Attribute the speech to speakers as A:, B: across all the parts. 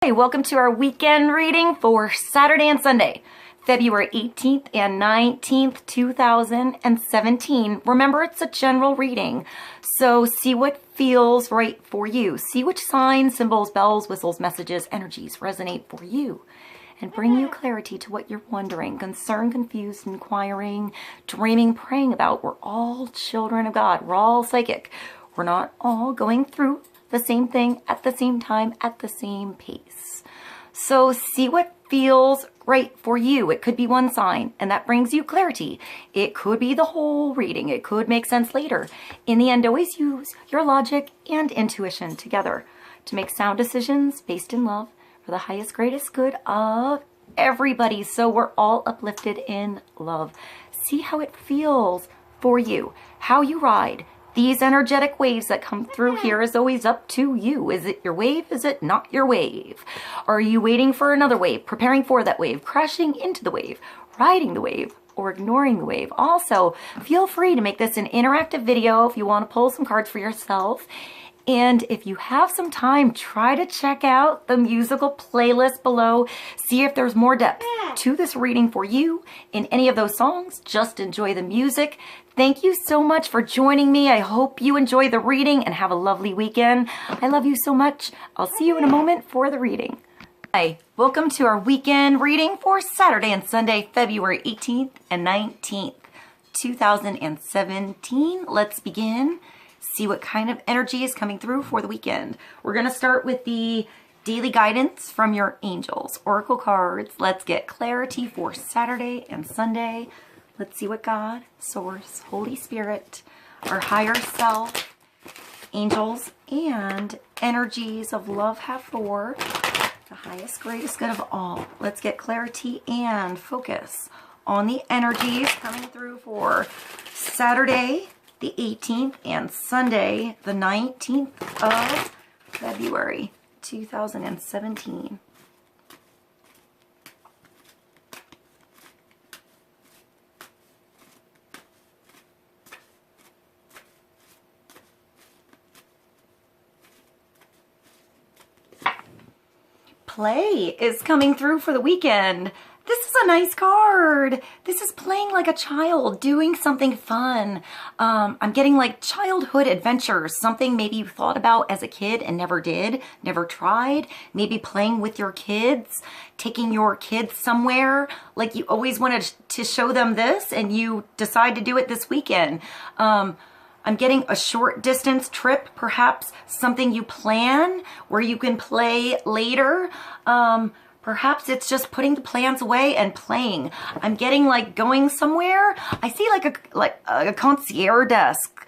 A: Hey, welcome to our weekend reading for Saturday and Sunday, February 18th and 19th, 2017. Remember, it's a general reading, so see what feels right for you. See which signs, symbols, bells, whistles, messages, energies resonate for you and bring you clarity to what you're wondering, concerned, confused, inquiring, dreaming, praying about. We're all children of God. We're all psychic. We're not all going through the same thing at the same time, at the same pace. So see what feels right for you. It could be one sign, and that brings you clarity. It could be the whole reading. It could make sense later. In the end, always use your logic and intuition together to make sound decisions based in love for the highest, greatest good of everybody. So we're all uplifted in love. See how it feels for you, how you ride. These energetic waves that come through here is always up to you. Is it your wave? Is it not your wave? Are you waiting for another wave, preparing for that wave, crashing into the wave, riding the wave, or ignoring the wave? Also, feel free to make this an interactive video if you want to pull some cards for yourself. And if you have some time, try to check out the musical playlist below. See if there's more depth to this reading for you in any of those songs. Just enjoy the music. Thank you so much for joining me. I hope you enjoy the reading and have a lovely weekend. I love you so much. I'll see you in a moment for the reading. Hi, welcome to our weekend reading for Saturday and Sunday, February 18th and 19th, 2017. Let's begin. See what kind of energy is coming through for the weekend. We're going to start with the daily guidance from your angels, oracle cards. Let's get clarity for Saturday and Sunday. Let's see what God, Source, Holy Spirit, our higher self, angels, and energies of love have for the highest, greatest good of all. Let's get clarity and focus on the energies coming through for Saturday, the 18th, and Sunday, the 19th of February, 2017. Play is coming through for the weekend. This is a nice card. This is playing like a child, doing something fun. I'm getting like childhood adventures, something maybe you thought about as a kid and never did, never tried. Maybe playing with your kids, taking your kids somewhere. Like you always wanted to show them this and you decide to do it this weekend. I'm getting a short distance trip, perhaps something you plan where you can play later. Perhaps it's just putting the plans away and playing. I'm getting like going somewhere. I see like a concierge desk.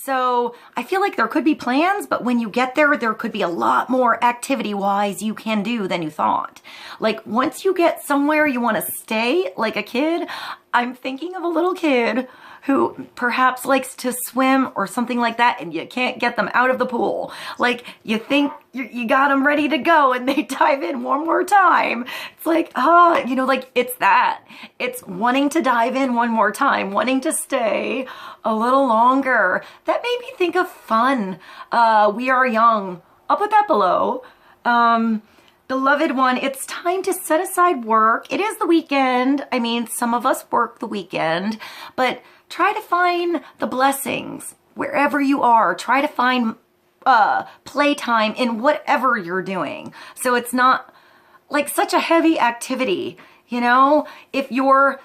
A: So I feel like there could be plans, but when you get there, there could be a lot more activity-wise you can do than you thought. Like once you get somewhere you want to stay like a kid, I'm thinking of a little kid who perhaps likes to swim or something like that, and you can't get them out of the pool. Like you think you got them ready to go and they dive in one more time. It's like, you know, like it's that. It's wanting to dive in one more time, wanting to stay a little longer. That made me think of fun. We are young. I'll put that below. Beloved one, it's time to set aside work. It is the weekend. I mean, some of us work the weekend, but try to find the blessings wherever you are. Try to find playtime in whatever you're doing. So it's not like such a heavy activity, you know? If you're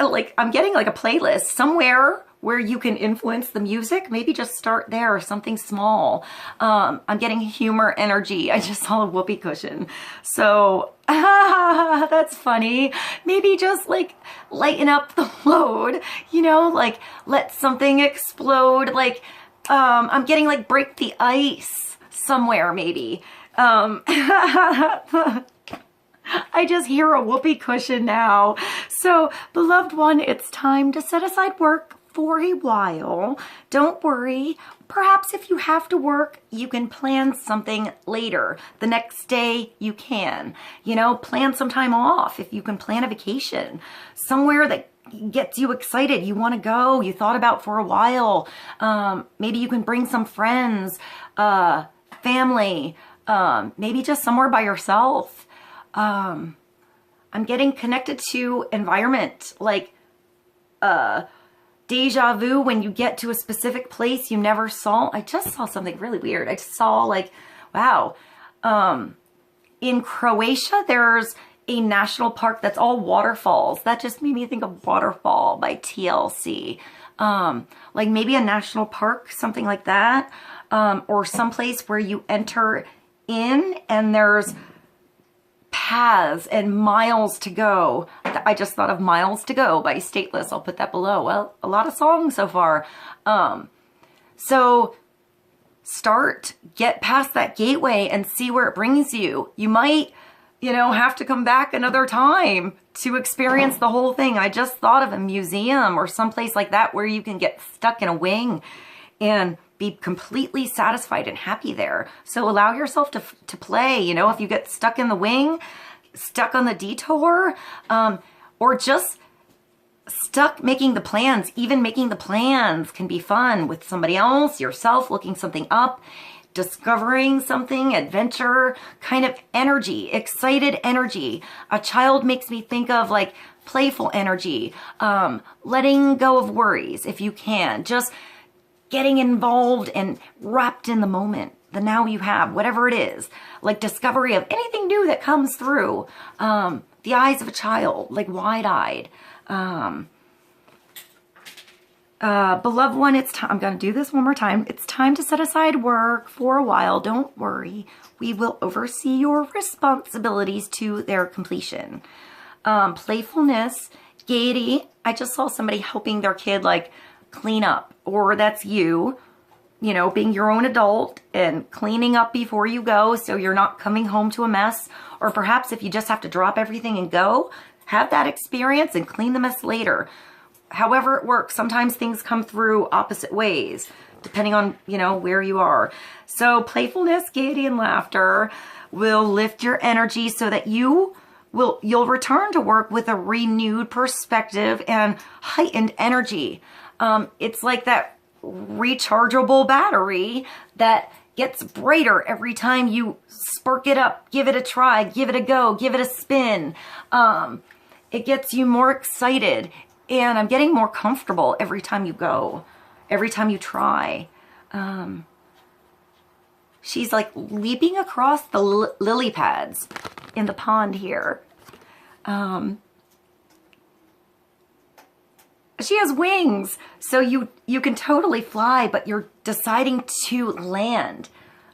A: like, I'm getting like a playlist somewhere where you can influence the music, maybe just start there, something small. I'm getting humor energy. I just saw a whoopee cushion. So, that's funny. Maybe just like lighten up the load, you know, like let something explode. Like, I'm getting like break the ice somewhere maybe. I just hear a whoopee cushion now. So, beloved one, it's time to set aside work for a while. Don't worry. Perhaps if you have to work, you can plan something later. The next day you can. You know, plan some time off. If you can plan a vacation somewhere that gets you excited, you want to go, you thought about for a while. Maybe you can bring some friends, family, maybe just somewhere by yourself. I'm getting connected to environment, like deja vu when you get to a specific place you never saw. I just saw something really weird. I just saw like, wow. In Croatia, there's a national park that's all waterfalls. That just made me think of Waterfall by TLC. Like maybe a national park, something like that. Or someplace where you enter in and there's paths and miles to go. I just thought of Miles to Go by Stateless. I'll put that below. Well, a lot of songs so far. So get past that gateway and see where it brings you. You might, you know, have to come back another time to experience the whole thing. I just thought of a museum or someplace like that where you can get stuck in a wing and be completely satisfied and happy there. So allow yourself to play, you know, if you get stuck in the wing, stuck on the detour, or just stuck making the plans. Even making the plans can be fun with somebody else, yourself, looking something up, discovering something, adventure, kind of energy, excited energy. A child makes me think of like playful energy, letting go of worries if you can, just getting involved and wrapped in the moment, the now you have, whatever it is, like discovery of anything new that comes through. The eyes of a child, like wide-eyed. Beloved one, it's time. I'm going to do this one more time. It's time to set aside work for a while. Don't worry. We will oversee your responsibilities to their completion. Playfulness, gaiety. I just saw somebody helping their kid like clean up, or that's you know, being your own adult and cleaning up before you go so you're not coming home to a mess. Or perhaps if you just have to drop everything and go, have that experience and clean the mess later. However it works, sometimes things come through opposite ways, depending on, you know, where you are. So playfulness, gaiety, and laughter will lift your energy so that you'll return to work with a renewed perspective and heightened energy. It's like that rechargeable battery that gets brighter every time you spark it up, give it a try, give it a go, give it a spin. It gets you more excited, and I'm getting more comfortable every time you go, every time you try. She's like leaping across the lily pads in the pond here. She has wings, so you can totally fly, but you're deciding to land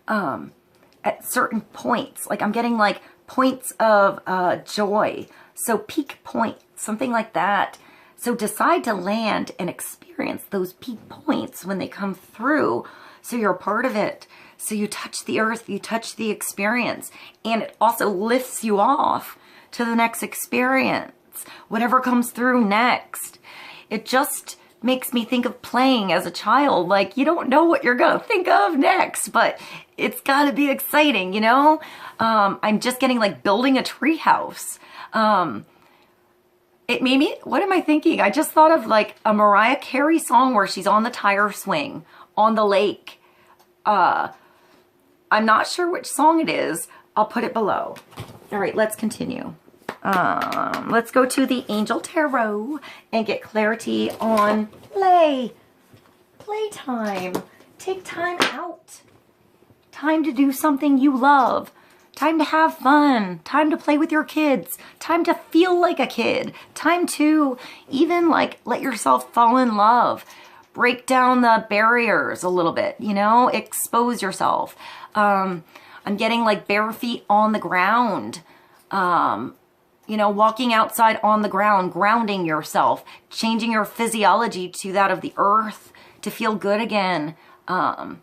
A: at certain points. Like I'm getting like points of joy. So peak point, something like that. So decide to land and experience those peak points when they come through. So you're a part of it. So you touch the earth, you touch the experience, and it also lifts you off to the next experience, whatever comes through next. It just makes me think of playing as a child. Like, you don't know what you're going to think of next, but it's got to be exciting, you know? I'm just getting like building a tree house. It made me, what am I thinking? I just thought of like a Mariah Carey song where she's on the tire swing on the lake. I'm not sure which song it is. I'll put it below. All right, let's continue. Let's go to the Angel Tarot and get clarity on playtime. Take time out. Time to do something you love. Time to have fun. Time to play with your kids. Time to feel like a kid. Time to even like let yourself fall in love. Break down the barriers a little bit, you know, expose yourself. I'm getting like bare feet on the ground. You know, walking outside on the ground, grounding yourself, changing your physiology to that of the earth to feel good again. All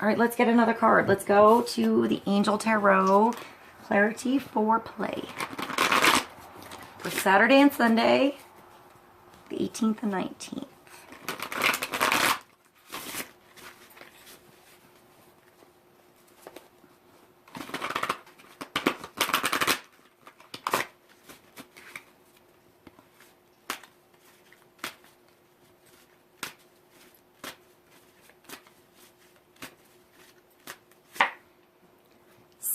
A: right, let's get another card. Let's go to the Angel Tarot, clarity for play. For Saturday and Sunday, the 18th and 19th.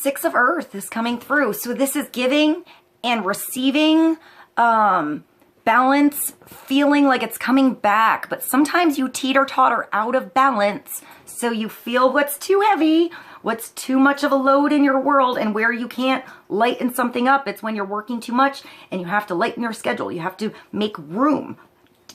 A: Six of Earth is coming through. So this is giving and receiving, balance, feeling like it's coming back. But sometimes you teeter-totter out of balance. So you feel what's too heavy, what's too much of a load in your world, and where you can't lighten something up. It's when you're working too much and you have to lighten your schedule. You have to make room,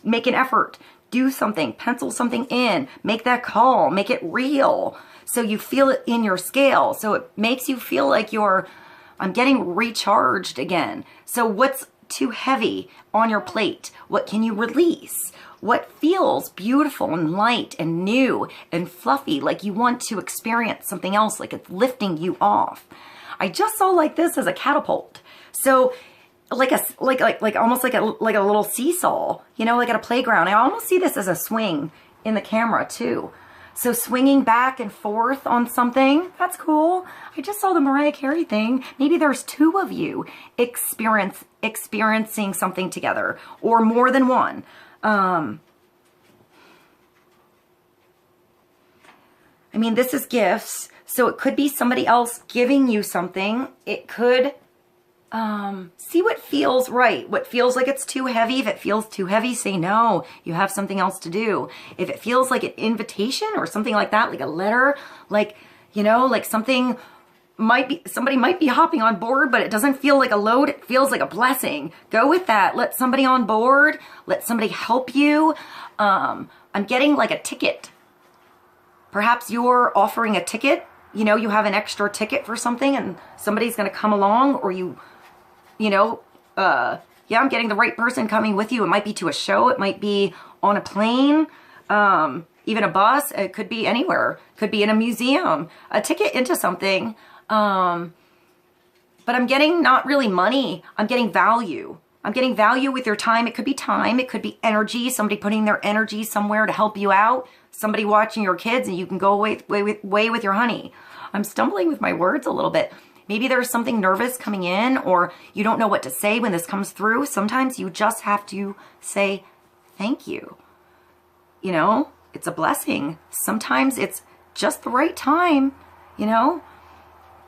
A: make an effort, do something, pencil something in, make that call, make it real. So you feel it in your scale. So it makes you feel like I'm getting recharged again. So what's too heavy on your plate? What can you release? What feels beautiful and light and new and fluffy, like you want to experience something else, like it's lifting you off. I just saw like this as a catapult. So like almost like a little seesaw, you know, like at a playground. I almost see this as a swing in the camera too. So swinging back and forth on something, that's cool. I just saw the Mariah Carey thing. Maybe there's two of you experiencing something together, or more than one. I mean, this is gifts, so it could be somebody else giving you something. It could, see what feels right, what feels like it's too heavy. If it feels too heavy, say no, you have something else to do. If it feels like an invitation or something like that, like a letter, like, you know, like something somebody might be hopping on board, but it doesn't feel like a load. It feels like a blessing. Go with that. Let somebody on board. Let somebody help you. I'm getting like a ticket. Perhaps you're offering a ticket. You know, you have an extra ticket for something and somebody's going to come along, or yeah, I'm getting the right person coming with you. It might be to a show. It might be on a plane, even a bus. It could be anywhere. It could be in a museum. A ticket into something. But I'm getting not really money. I'm getting value. I'm getting value with your time. It could be time. It could be energy. Somebody putting their energy somewhere to help you out. Somebody watching your kids, and you can go away with your honey. I'm stumbling with my words a little bit. Maybe there's something nervous coming in, or you don't know what to say when this comes through. Sometimes you just have to say thank you. You know, it's a blessing. Sometimes it's just the right time, you know,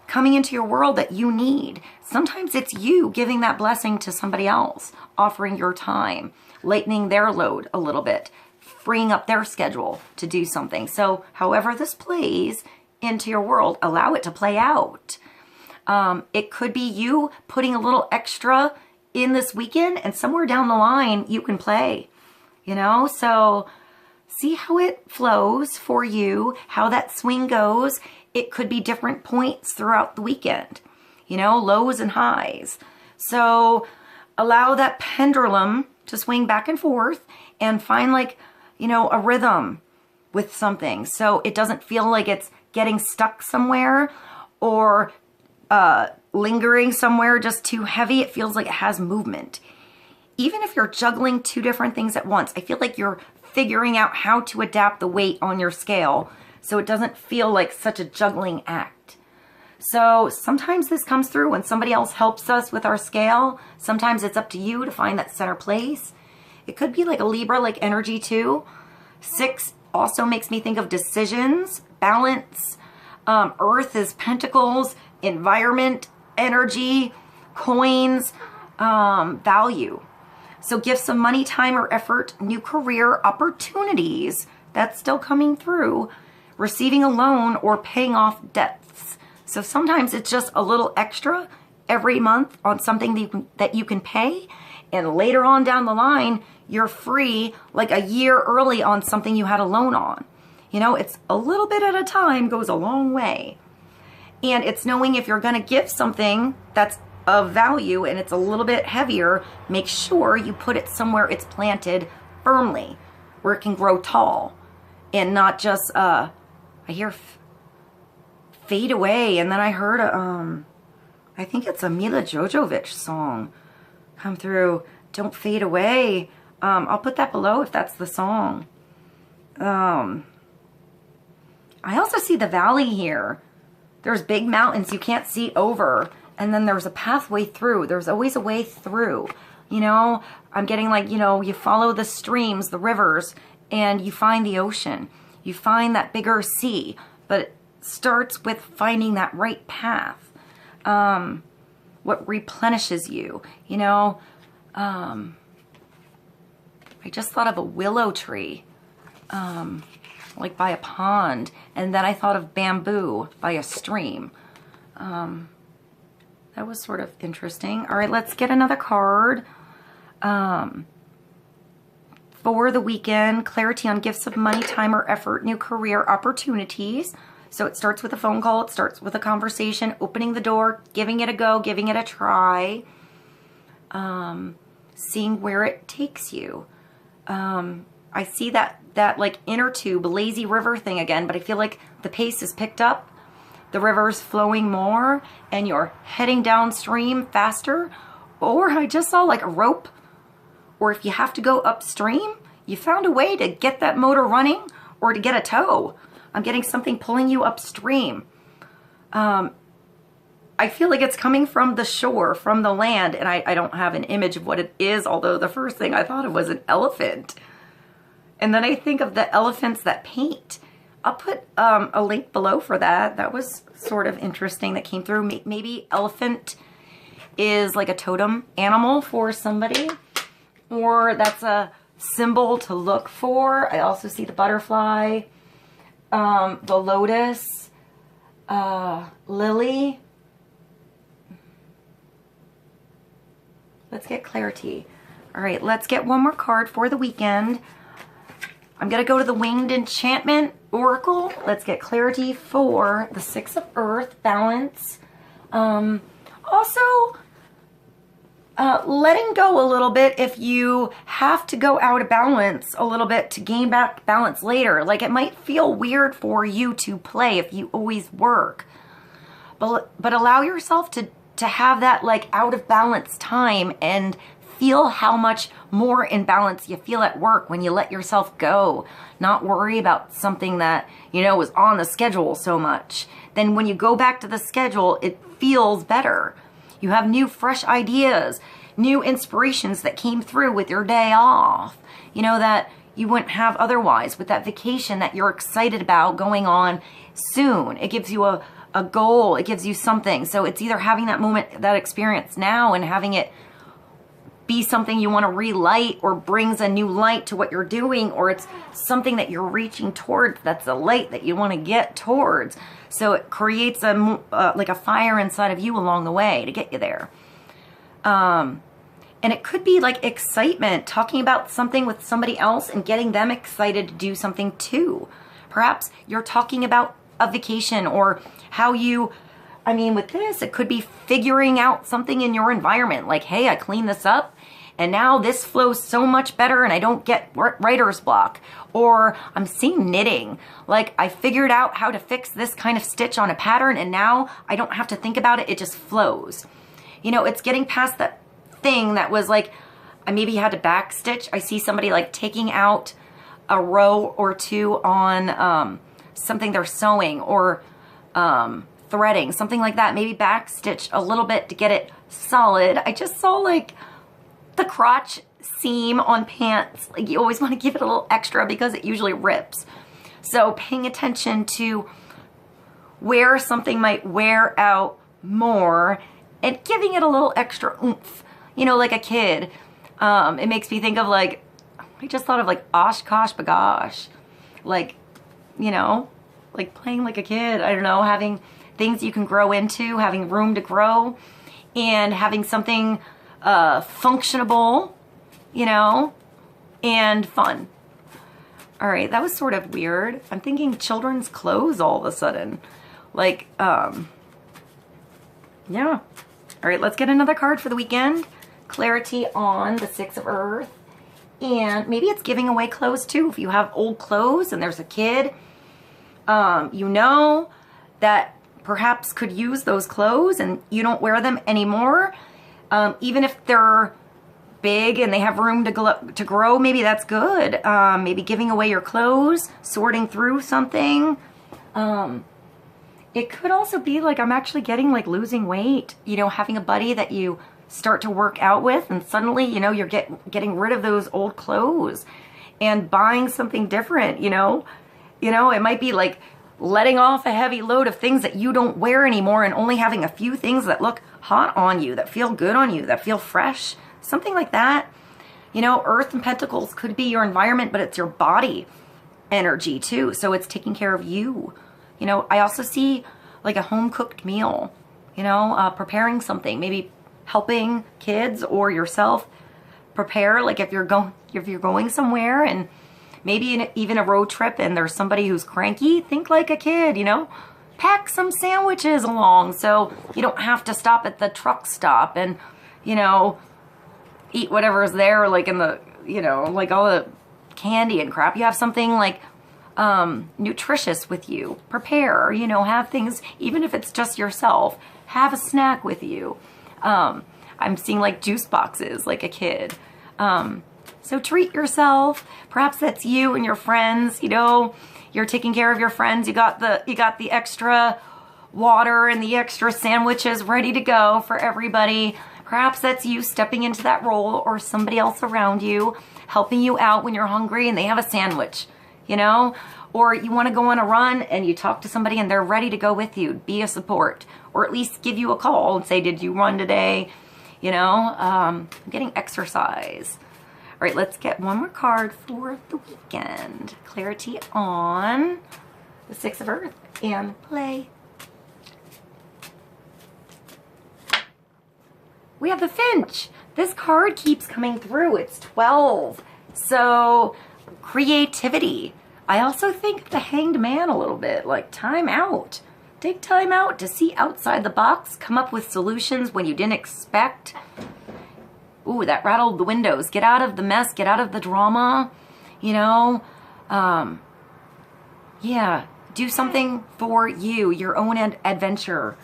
A: coming into your world that you need. Sometimes it's you giving that blessing to somebody else, offering your time, lightening their load a little bit, freeing up their schedule to do something. So however this plays into your world, allow it to play out. It could be you putting a little extra in this weekend, and somewhere down the line you can play, you know? So see how it flows for you, how that swing goes. It could be different points throughout the weekend, you know, lows and highs. So allow that pendulum to swing back and forth and find, like, you know, a rhythm with something. So it doesn't feel like it's getting stuck somewhere or lingering somewhere just too heavy. It feels like it has movement. Even if you're juggling two different things at once, I feel like you're figuring out how to adapt the weight on your scale so it doesn't feel like such a juggling act. So sometimes this comes through when somebody else helps us with our scale. Sometimes it's up to you to find that center place. It could be like a Libra-like energy too. 6 also makes me think of decisions, balance. Earth is pentacles, environment, energy, coins, value. So gifts of money, time, or effort, new career opportunities. That's still coming through. Receiving a loan or paying off debts. So sometimes it's just a little extra every month on something that you can pay. And later on down the line, you're free like a year early on something you had a loan on. You know, it's a little bit at a time goes a long way. And it's knowing if you're going to give something that's of value and it's a little bit heavier, make sure you put it somewhere it's planted firmly where it can grow tall and not just, I hear fade away. And then I heard, I think it's a Mila Jovovich song come through. Don't fade away. I'll put that below if that's the song. I also see the valley here. There's big mountains you can't see over. And then there's a pathway through. There's always a way through. You know, I'm getting like, you know, you follow the streams, the rivers, and you find the ocean. You find that bigger sea. But it starts with finding that right path. what replenishes you, you know. I just thought of a willow tree, like by a pond, and then I thought of bamboo by a stream. That was sort of interesting. All right, let's get another card. For the weekend, clarity on gifts of money, time, or effort, new career opportunities. So it starts with a phone call, it starts with a conversation, opening the door, giving it a go, giving it a try, seeing where it takes you. I see that like inner tube, lazy river thing again, but I feel like the pace is picked up, the river's flowing more, and you're heading downstream faster. Or I just saw like a rope, or if you have to go upstream, you found a way to get that motor running or to get a tow. I'm getting something pulling you upstream. I feel like it's coming from the shore, from the land, and I don't have an image of what it is, although the first thing I thought of was an elephant. And then I think of the elephants that paint. I'll put a link below for that. That was sort of interesting that came through. Maybe elephant is like a totem animal for somebody, or that's a symbol to look for. I also see the butterfly, the lotus, lily. Let's get clarity. All right, let's get one more card for the weekend. I'm going to go to the Winged Enchantment Oracle. Let's get clarity for the Six of Earth, balance. Also, letting go a little bit if you have to go out of balance a little bit to gain back balance later. Like, it might feel weird for you to play if you always work. But allow yourself to have that like out of balance time and feel how much more in balance you feel at work when you let yourself go. Not worry about something that, you know, was on the schedule so much. Then when you go back to the schedule, it feels better. You have new, fresh ideas, new inspirations that came through with your day off, you know, that you wouldn't have otherwise, with that vacation that you're excited about going on soon. It gives you a goal, it gives you something. So it's either having that moment, that experience now, and having it be something you want to relight or brings a new light to what you're doing, or it's something that you're reaching towards that's a light that you want to get towards. So it creates like a fire inside of you along the way to get you there. And it could be like excitement, talking about something with somebody else and getting them excited to do something too. Perhaps you're talking about a vacation, or how you, I mean, with this, it could be figuring out something in your environment. Like, hey, I cleaned this up and now this flows so much better and I don't get writer's block. Or I'm seeing knitting. Like, I figured out how to fix this kind of stitch on a pattern and now I don't have to think about it. It just flows. You know, it's getting past that thing that was like, I maybe had to back stitch. I see somebody like taking out a row or two on something they're sewing, or threading, something like that. Maybe back stitch a little bit to get it solid. I just saw like the crotch seam on pants. Like, you always want to give it a little extra because it usually rips. So paying attention to where something might wear out more and giving it a little extra oomph, you know, like a kid. It makes me think of like, I just thought of like Oshkosh Bagosh, like, you know, like playing like a kid. I don't know, having things you can grow into, having room to grow, and having something functionable, you know, and fun. All right, that was sort of weird. I'm thinking children's clothes all of a sudden. Like, yeah. All right, let's get another card for the weekend. Clarity on the Six of Earth. And maybe it's giving away clothes too. If you have old clothes and there's a kid, you know, that perhaps could use those clothes and you don't wear them anymore. Even if they're big and they have room to grow, maybe that's good. Maybe giving away your clothes, sorting through something. It could also be like, I'm actually getting like losing weight, you know, having a buddy that you start to work out with, and suddenly, you know, you're getting rid of those old clothes and buying something different, you know. You know, it might be like letting off a heavy load of things that you don't wear anymore and only having a few things that look hot on you, that feel good on you, that feel fresh, something like that. You know, Earth and Pentacles could be your environment, but it's your body energy too. So it's taking care of you. You know, I also see like a home-cooked meal, you know, preparing something, maybe helping kids or yourself prepare. Like if you're going somewhere and maybe even a road trip and there's somebody who's cranky, think like a kid, you know, pack some sandwiches along so you don't have to stop at the truck stop and, you know, eat whatever's there, like in the, you know, like all the candy and crap. You have something like nutritious with you. Prepare, you know, have things, even if it's just yourself, have a snack with you. I'm seeing like juice boxes like a kid. So treat yourself. Perhaps that's you and your friends, you know, you're taking care of your friends. You got the extra water and the extra sandwiches ready to go for everybody. Perhaps that's you stepping into that role, or somebody else around you helping you out when you're hungry and they have a sandwich, you know, or you want to go on a run and you talk to somebody and they're ready to go with you. Be a support, or at least give you a call and say, did you run today? You know, I'm getting exercise. All right, let's get one more card for the weekend. Clarity on the Six of Earth and play. We have the Finch. This card keeps coming through. It's 12. So creativity. I also think of the Hanged Man a little bit, like time out. Take time out to see outside the box, come up with solutions when you didn't expect. Ooh, that rattled the windows. Get out of the mess, get out of the drama, you know. Yeah, do something for you, your own adventure.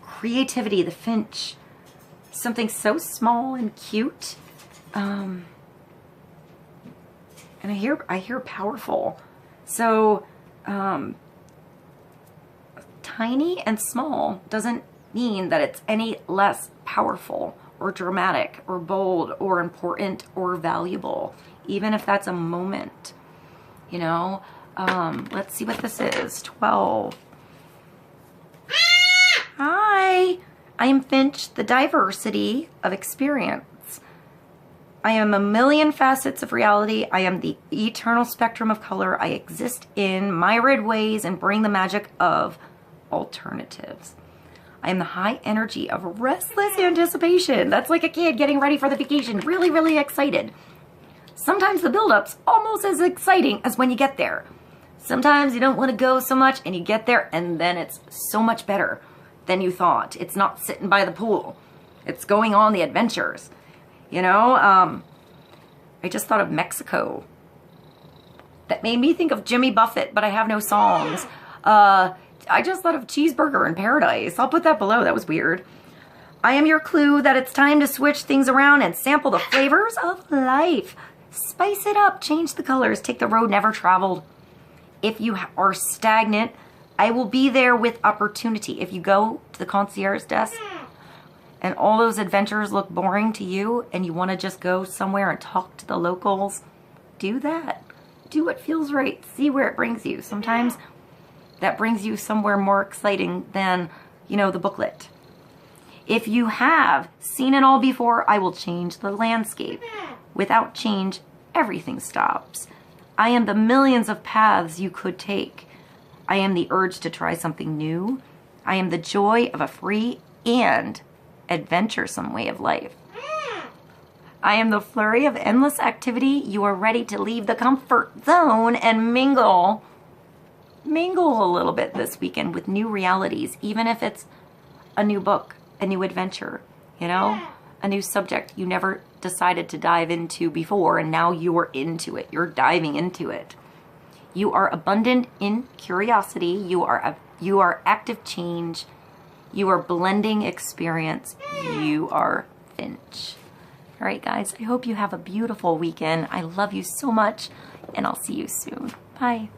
A: Creativity, the Finch. Something so small and cute. And I hear powerful. So, tiny and small doesn't mean that it's any less powerful or dramatic or bold or important or valuable, even if that's a moment, you know. Let's see what this is. 12. Hi, I am Finch, the diversity of experience. I am a million facets of reality. I am the eternal spectrum of color. I exist in myriad ways and bring the magic of alternatives. I am the high energy of restless anticipation. That's like a kid getting ready for the vacation, really, really excited. Sometimes the build-up's almost as exciting as when you get there. Sometimes you don't want to go so much and you get there and then it's so much better than you thought. It's not sitting by the pool. It's going on the adventures. You know, I just thought of Mexico. That made me think of Jimmy Buffett, but I have no songs. I just thought of Cheeseburger in Paradise. I'll put that below. That was weird. I am your clue that it's time to switch things around and sample the flavors of life. Spice it up. Change the colors. Take the road never traveled. If you are stagnant, I will be there with opportunity. If you go to the concierge desk and all those adventures look boring to you and you want to just go somewhere and talk to the locals, do that. Do what feels right. See where it brings you. Sometimes that brings you somewhere more exciting than, you know, the booklet. If you have seen it all before, I will change the landscape. Without change, everything stops. I am the millions of paths you could take. I am the urge to try something new. I am the joy of a free and adventuresome way of life. I am the flurry of endless activity. You are ready to leave the comfort zone and mingle. Mingle a little bit this weekend with new realities, even if it's a new book, a new adventure, you know, a new subject you never decided to dive into before, and now you're into it. You're diving into it. You are abundant in curiosity. You are active change. You are blending experience. You are Finch. All right, guys, I hope you have a beautiful weekend. I love you so much, and I'll see you soon. Bye.